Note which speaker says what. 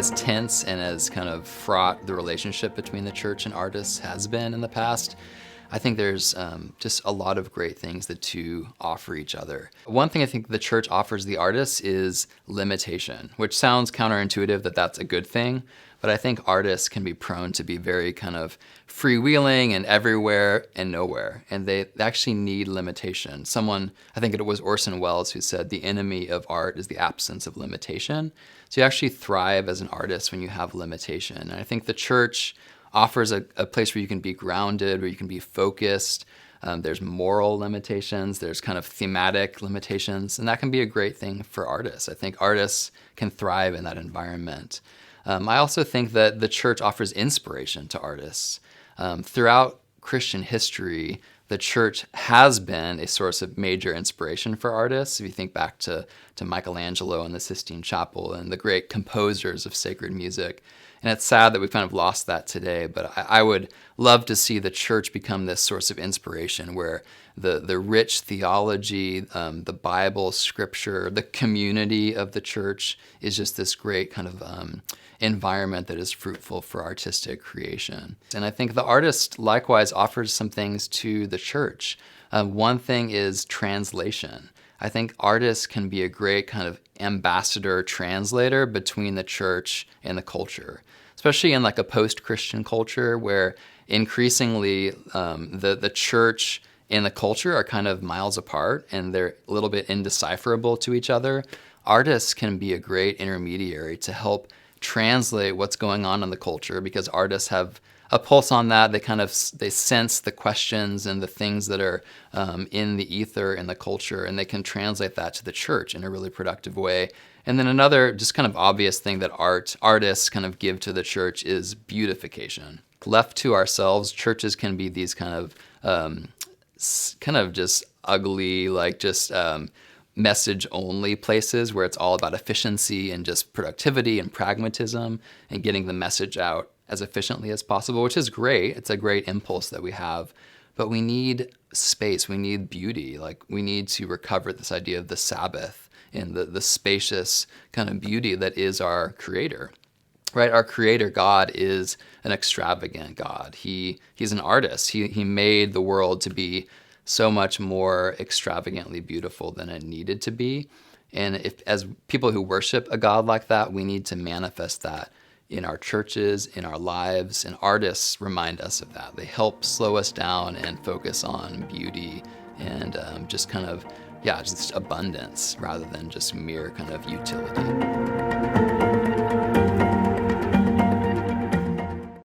Speaker 1: as tense and as kind of fraught the relationship between the church and artists has been in the past, I think there's just a lot of great things the two offer each other. One thing I think the church offers the artists is limitation, which sounds counterintuitive that that's a good thing, but I think artists can be prone to be very kind of freewheeling and everywhere and nowhere, and they actually need limitation. Someone, I think it was Orson Welles, who said the enemy of art is the absence of limitation. So you actually thrive as an artist when you have limitation. And I think the church offers a place where you can be grounded, where you can be focused. There's moral limitations, there's kind of thematic limitations, and that can be a great thing for artists. I think artists can thrive in that environment. I also think that the church offers inspiration to artists. Throughout Christian history, the church has been a source of major inspiration for artists. If you think back to Michelangelo and the Sistine Chapel and the great composers of sacred music. And it's sad that we've kind of lost that today, but I would love to see the church become this source of inspiration where the rich theology, the Bible, scripture, the community of the church is just this great kind of environment that is fruitful for artistic creation. And I think the artist likewise offers some things to the church. One thing is translation. I think artists can be a great kind of ambassador, translator between the church and the culture, especially in like a post-Christian culture where increasingly the church and the culture are kind of miles apart and they're a little bit indecipherable to each other. Artists can be a great intermediary to help translate what's going on in the culture because artists have a pulse on that. They sense the questions and the things that are in the ether in the culture, and they can translate that to the church in a really productive way. And then another just kind of obvious thing that artists kind of give to the church is beautification. Left to ourselves, churches can be these kind of just ugly, like just message-only places where it's all about efficiency and just productivity and pragmatism and getting the message out as efficiently as possible, which is great. It's a great impulse that we have. But we need space. We need beauty. Like we need to recover this idea of the Sabbath and the spacious kind of beauty that is our Creator. Right? Our Creator God is an extravagant God. He's an artist. He made the world to be so much more extravagantly beautiful than it needed to be. And as people who worship a God like that, we need to manifest that in our churches, in our lives, and artists remind us of that. They help slow us down and focus on beauty and just kind of, just abundance rather than just mere kind of utility.